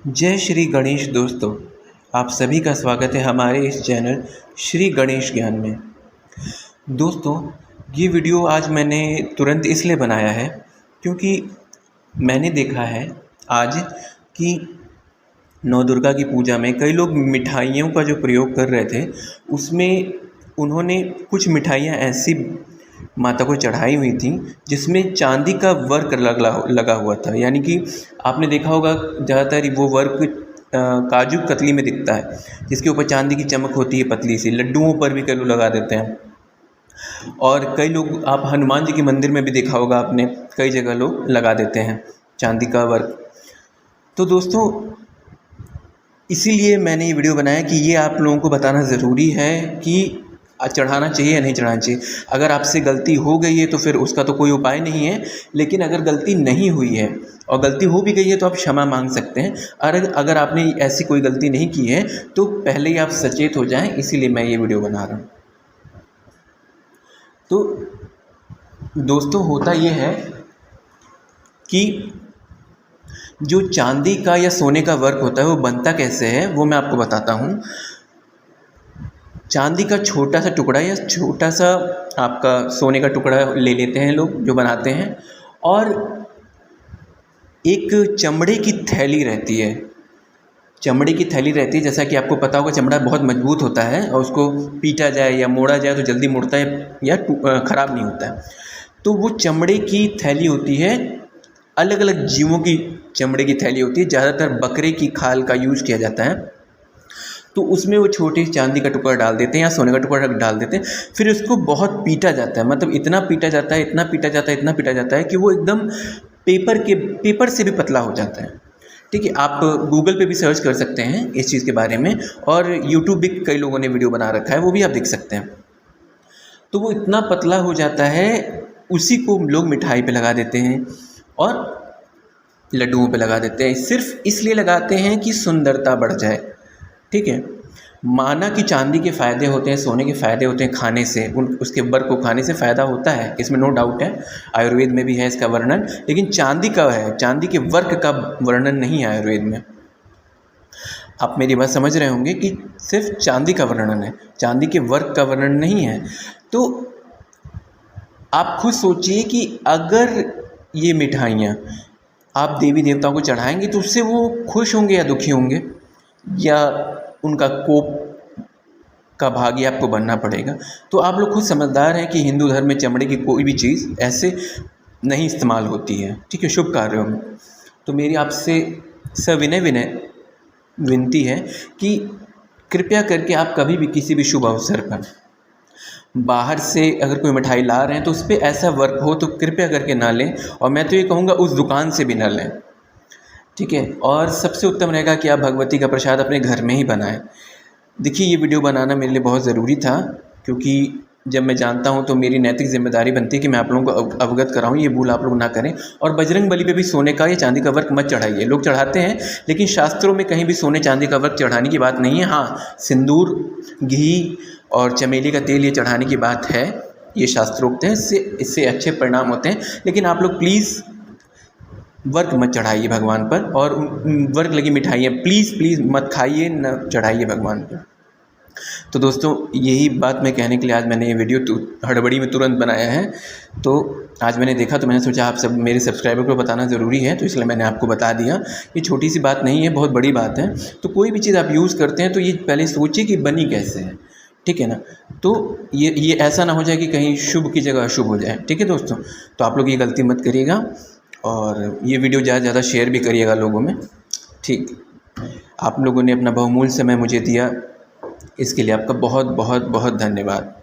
जय श्री गणेश दोस्तों, आप सभी का स्वागत है हमारे इस चैनल श्री गणेश ज्ञान में। दोस्तों, ये वीडियो आज मैंने तुरंत इसलिए बनाया है क्योंकि मैंने देखा है आज कि नौ दुर्गा की पूजा में कई लोग मिठाइयों का जो प्रयोग कर रहे थे, उसमें उन्होंने कुछ मिठाइयाँ ऐसी माता को चढ़ाई हुई थी जिसमें चांदी का वर्क लगा हुआ था। यानी कि आपने देखा होगा ज़्यादातर वो वर्क काजू कतली में दिखता है, जिसके ऊपर चांदी की चमक होती है पतली सी। लड्डुओं पर भी कई लोग लगा देते हैं, और कई लोग आप हनुमान जी के मंदिर में भी देखा होगा आपने, कई जगह लोग लगा देते हैं चांदी का वर्क। तो दोस्तों, इसीलिए मैंने ये वीडियो बनाया कि ये आप लोगों को बताना ज़रूरी है कि चढ़ाना चाहिए या नहीं चढ़ाना चाहिए। अगर आपसे गलती हो गई है तो फिर उसका तो कोई उपाय नहीं है, लेकिन अगर गलती नहीं हुई है और गलती हो भी गई है तो आप क्षमा मांग सकते हैं। अगर आपने ऐसी कोई गलती नहीं की है तो पहले ही आप सचेत हो जाएं, इसीलिए मैं ये वीडियो बना रहा हूँ। तो दोस्तों, होता ये है कि जो चांदी का या सोने का वर्क होता है वो बनता कैसे है, वो मैं आपको बताता हूँ। चांदी का छोटा सा टुकड़ा या छोटा सा आपका सोने का टुकड़ा ले लेते हैं लोग जो बनाते हैं, और एक चमड़े की थैली रहती है। चमड़े की थैली रहती है, जैसा कि आपको पता होगा चमड़ा बहुत मजबूत होता है और उसको पीटा जाए या मोड़ा जाए तो जल्दी मुड़ता है या ख़राब नहीं होता है। तो वो चमड़े की थैली होती है, अलग अलग जीवों की चमड़े की थैली होती है। ज़्यादातर बकरे की खाल का यूज़ किया जाता है। तो उसमें वो छोटी चांदी का टुकड़ा डाल देते हैं या सोने का टुकड़ा डाल देते हैं। फिर उसको बहुत पीटा जाता है, मतलब इतना पीटा जाता है, इतना पीटा जाता है, इतना पीटा जाता है कि वो एकदम पेपर से भी पतला हो जाता है। ठीक है, आप गूगल पे भी सर्च कर सकते हैं इस चीज़ के बारे में, और यूट्यूब भी कई लोगों ने वीडियो बना रखा है, वो भी आप देख सकते हैं। तो वो इतना पतला हो जाता है, उसी को लोग मिठाई पे लगा देते हैं और लड्डुओं पे लगा देते हैं। सिर्फ इसलिए लगाते हैं कि सुंदरता बढ़ जाए। ठीक है, माना कि चांदी के फ़ायदे होते हैं, सोने के फ़ायदे होते हैं खाने से, उसके वर्क को खाने से फ़ायदा होता है, इसमें नो डाउट है। आयुर्वेद में भी है इसका वर्णन, लेकिन चांदी का है, चांदी के वर्क का वर्णन नहीं है आयुर्वेद में। आप मेरी बात समझ रहे होंगे कि सिर्फ चांदी का वर्णन है, चांदी के वर्क का वर्णन नहीं है। तो आप खुद सोचिए कि अगर ये मिठाइयाँ आप देवी देवताओं को चढ़ाएंगे तो उससे वो खुश होंगे या दुखी होंगे, या उनका कोप का भागी आपको बनना पड़ेगा। तो आप लोग खुद समझदार हैं कि हिंदू धर्म में चमड़े की कोई भी चीज़ ऐसे नहीं इस्तेमाल होती है। ठीक है, शुभ कार्यों में। तो मेरी आपसे सविनय विनती है कि कृपया करके आप कभी भी किसी भी शुभ अवसर पर बाहर से अगर कोई मिठाई ला रहे हैं तो उस पर ऐसा वर्क हो तो कृपया करके ना लें, और मैं तो ये कहूँगा उस दुकान से भी ना लें। ठीक है, और सबसे उत्तम रहेगा कि आप भगवती का प्रसाद अपने घर में ही बनाएं। देखिए, ये वीडियो बनाना मेरे लिए बहुत ज़रूरी था, क्योंकि जब मैं जानता हूँ तो मेरी नैतिक जिम्मेदारी बनती है कि मैं आप लोगों को अवगत कराऊँ, ये भूल आप लोग ना करें। और बजरंग बली पे भी सोने का या चांदी का वर्क मत चढ़ाइए। लोग चढ़ाते हैं, लेकिन शास्त्रों में कहीं भी सोने चांदी का वर्क चढ़ाने की बात नहीं है। हाँ, सिंदूर, घी और चमेली का तेल ये चढ़ाने की बात है, ये शास्त्रोक्त है, इससे अच्छे परिणाम होते हैं। लेकिन आप लोग प्लीज़ वर्क मत चढ़ाइए भगवान पर, और वर्क लगी मिठाइयाँ प्लीज़ मत खाइए, न चढ़ाइए भगवान पर। तो दोस्तों, यही बात मैं कहने के लिए आज मैंने ये वीडियो हड़बड़ी में तुरंत बनाया है। तो आज मैंने देखा तो मैंने सोचा आप सब मेरे सब्सक्राइबर को बताना ज़रूरी है, तो इसलिए मैंने आपको बता दिया। ये छोटी सी बात नहीं है, बहुत बड़ी बात है। तो कोई भी चीज़ आप यूज़ करते हैं तो ये पहले सोचिए कि बनी कैसे है। ठीक है ना, तो ये ऐसा ना हो जाए कि कहीं शुभ की जगह अशुभ हो जाए। ठीक है दोस्तों, तो आप लोग ये गलती मत करिएगा, और ये वीडियो ज़्यादा से ज़्यादा शेयर भी करिएगा लोगों में। ठीक, आप लोगों ने अपना बहुमूल्य समय मुझे दिया, इसके लिए आपका बहुत बहुत बहुत धन्यवाद।